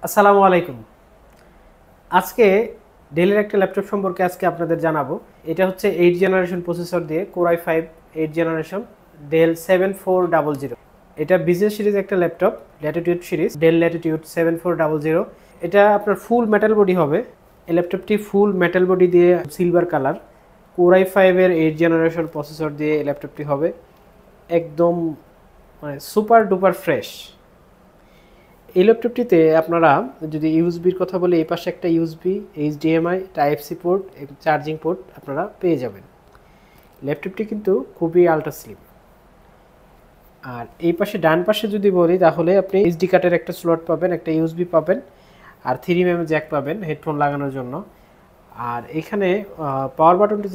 আসসালামু আলাইকুম। আজকে ডেলের একটা ল্যাপটপ সম্পর্কে আপনাদের জানাবো। এটা হচ্ছে 8 জেনারেশন প্রসেসর দিয়ে Core i5 8 জেনারেশন ডেল 7400। এটা বিজনেস সিরিজ একটা laptop, Latitude series, del Latitude 7400। এটা আপনার ফুল মেটাল বডি হবে। এই ল্যাপটপটি ফুল মেটাল বডি দিয়ে সিলভার কালার, Core i5 এর 8 জেনারেশন প্রসেসর দিয়ে এই ল্যাপটপটি হবে। একদম মানে সুপার ডুপার ফ্রেশ। এই ল্যাপটপটিতে আপনারা যদি ইউএসবির কথা বলি, এই পাশে একটা USB, HDMI, type C port, charging port আপনারা পেয়ে যাবেন। ল্যাপটপটি কিন্তু খুবই আল্ট্রা স্লিম। আর এই পাশে ডান পাশে যদি বলি, তাহলে আপনি এইচডি কার্ডের একটা স্লট পাবেন, একটা ইউএসবি পাবেন, আর 3mm জ্যাক পাবেন হেডফোন লাগানোর জন্য। আর এখানে পাওয়ার বাটনটি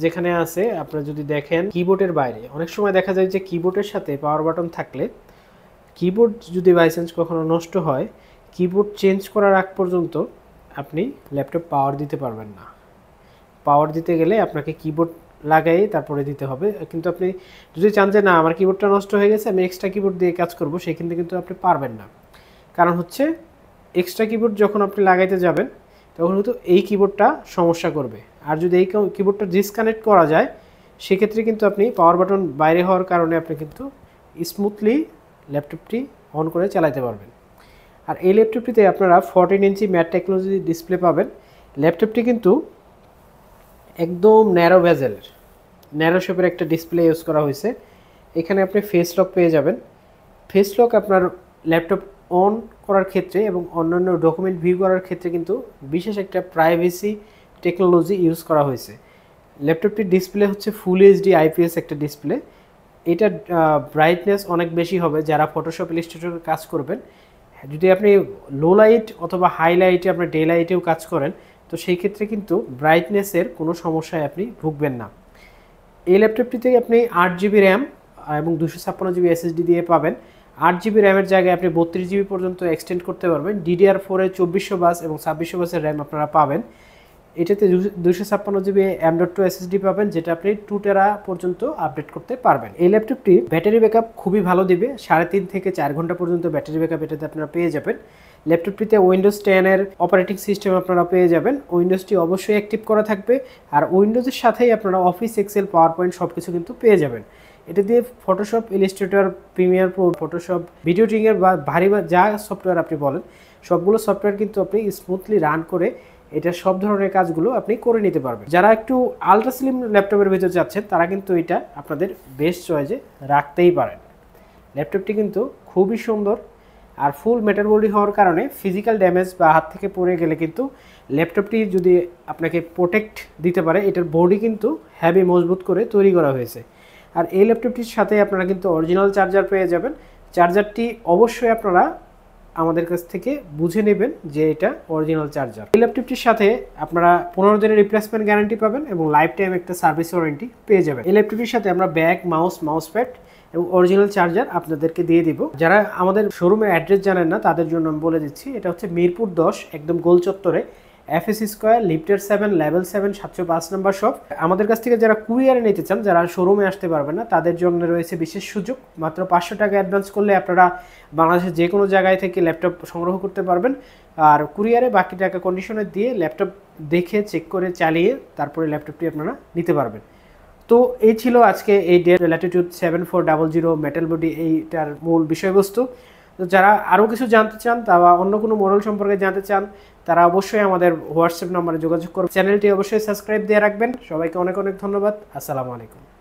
যেখানে আছে, আপনারা যদি দেখেন কিবোর্ডের বাইরে অনেক সময় দেখা যায় যে কিবোর্ডের সাথে পাওয়ার বাটন থাকলে কিবোর্ড যদি বাই চান্স কখনো নষ্ট হয়, কিবোর্ড চেঞ্জ করার আগ পর্যন্ত আপনি ল্যাপটপ পাওয়ার দিতে পারবেন না। পাওয়ার দিতে গেলে আপনাকে কিবোর্ড লাগাই তারপরে দিতে হবে। কিন্তু আপনি যদি চান যে না আমার কিবোর্ডটা নষ্ট হয়ে গেছে, আমি এক্সট্রা কিবোর্ড দিয়ে কাজ করব, সেখানে কিন্তু আপনি পারবেন না। কারণ হচ্ছে এক্সট্রা কিবোর্ড যখন আপনি লাগাইতে যাবেন তখন কিন্তু এই কিবোর্ডটা সমস্যা করবে। আর যদি এই কিবোর্ডটা ডিসকানেক্ট করা যায়, সেক্ষেত্রে কিন্তু আপনি পাওয়ার বাটন বাইরে হওয়ার কারণে আপনি কিন্তু স্মুথলি ল্যাপটপটি অন করে চালাতে পারবেন। আর এই ল্যাপটপটিতে আপনারা 14 ইঞ্চি ম্যাট টেকনোলজি ডিসপ্লে পাবেন। ল্যাপটপটি কিন্তু একদম ন্যারো ভেজেলের, ন্যারো শেপের একটা ডিসপ্লে ইউজ করা হয়েছে। এখানে আপনি ফেস লক পেয়ে যাবেন। ফেস লক আপনার ল্যাপটপ অন করার ক্ষেত্রে এবং অন্যান্য ডকুমেন্ট ভিউ করার ক্ষেত্রে কিন্তু বিশেষ একটা প্রাইভেসি টেকনোলজি ইউজ করা হয়েছে। ল্যাপটপটির ডিসপ্লে হচ্ছে ফুল এইচডি আইপিএস একটা ডিসপ্লে। এটা ব্রাইটনেস অনেক বেশি হবে যারা ফটোশপ ইলাস্ট্রেটরে কাজ করবেন। যদি আপনি লো লাইট অথবা হাই লাইটে, আপনি ডে লাইটেও কাজ করেন, তো সেই ক্ষেত্রে কিন্তু ব্রাইটনেসের কোনো সমস্যায় আপনি ভুগবেন না। এই ল্যাপটপটিতে আপনি 8GB র্যাম এবং 256GB এসএসডি দিয়ে পাবেন। 8GB র্যামের জায়গায় আপনি 32GB পর্যন্ত এক্সটেন্ড করতে পারবেন। DDR4 এর 2400 বাস এবং 2600 বাসের র্যাম আপনারা পাবেন। এটাতে 256GB M.2 এসএসডি পাবেন, যেটা আপনি 2TB পর্যন্ত আপডেট করতে পারবেন। এই ল্যাপটপটি ব্যাটারি ব্যাকআপ খুবই ভালো দিবে, 3.5 থেকে 4 ঘন্টা পর্যন্ত ব্যাটারি ব্যাকআপ এটাতে আপনারা পেয়ে যাবেন। ল্যাপটপটিতে উইন্ডোজ 10 এর অপারেটিং সিস্টেম আপনারা পেয়ে যাবেন। উইন্ডোজটি অবশ্যই অ্যাক্টিভ করা থাকবে। আর উইন্ডোজের সাথেই আপনারা অফিস, এক্সেল, পাওয়ার পয়েন্ট সব কিছু কিন্তু পেয়ে যাবেন। এটা দিয়ে Photoshop, Illustrator, Premiere Pro, Photoshop, video এডিটিংয়ের বা ভারী যা সফটওয়্যার আপনি বলেন, সবগুলো সফটওয়্যার কিন্তু আপনি স্মুথলি রান করে এটা সব ধরনের কাজগুলো আপনি করে নিতে পারবেন। যারা একটু আলট্রা স্লিম ল্যাপটপের ভিতর যাচ্ছেন, তারা কিন্তু এটা আপনাদের বেস্ট চয়েসে রাখতেই পারেন। ল্যাপটপটি কিন্তু খুবই সুন্দর আর ফুল মেটাল বডি হওয়ার কারণে ফিজিক্যাল ড্যামেজ বা হাত থেকে পড়ে গেলে কিন্তু ল্যাপটপটি যদি আপনাকে প্রোটেক্ট দিতে পারে। এটার বডি কিন্তু হেভি মজবুত করে তৈরি করা হয়েছে। আর এই ল্যাপটপটির সাথে আপনারা কিন্তু অরিজিনাল চার্জার পেয়ে যাবেন। চার্জারটি অবশ্যই আপনারা আমাদের কাছ থেকে বুঝে নেবেন যে এটা অরিজিনাল চার্জার। এই ল্যাপটপটির সাথে আপনারা 15 দিনের রিপ্লেসমেন্ট গ্যারান্টি পাবেন এবং লাইফ টাইম একটা সার্ভিস ওয়ারেন্টি পেয়ে যাবেন। এই ল্যাপটপটির সাথে আমরা ব্যাগ, মাউস প্যাড এবং অরিজিনাল চার্জার আপনাদেরকে দিয়ে দিব। যারা আমাদের শোরুমের অ্যাড্রেস জানেন না, তাদের জন্য আমি বলে দিচ্ছি। এটা হচ্ছে মিরপুর 10, একদম গোল চত্বরে, FS স্কোয়ার, লিফটের 7, লেভেল 7, 705 নম্বর শপ। আমাদের কাছ থেকে যারা কুরিয়ারে নিতে চান, যারা শোরুমে আসতে পারবেন না, তাদের জন্য রয়েছে বিশেষ সুযোগ। মাত্র 500 টাকা অ্যাডভান্স করলে আপনারা বাংলাদেশের যে কোনো জায়গায় থেকে ল্যাপটপ সংগ্রহ করতে পারবেন। আর কুরিয়ারে বাকি টাকা কন্ডিশনে দিয়ে ল্যাপটপ দেখে, চেক করে, চালিয়ে তারপরে ল্যাপটপটি আপনারা নিতে পারবেন। তো এই ছিল আজকে এই ডেল ল্যাটিটিউড 7400 মেটাল বডি এইটার মূল বিষয়বস্তু। তো যারা আরও কিছু জানতে চান তা বা অন্য কোনো মডেল সম্পর্কে জানতে চান, তারা অবশ্যই আমাদের হোয়াটসঅ্যাপ নম্বরে যোগাযোগ করবেন। চ্যানেলটি অবশ্যই সাবস্ক্রাইব দিয়ে রাখবেন। সবাইকে অনেক অনেক ধন্যবাদ। আসসালামু আলাইকুম।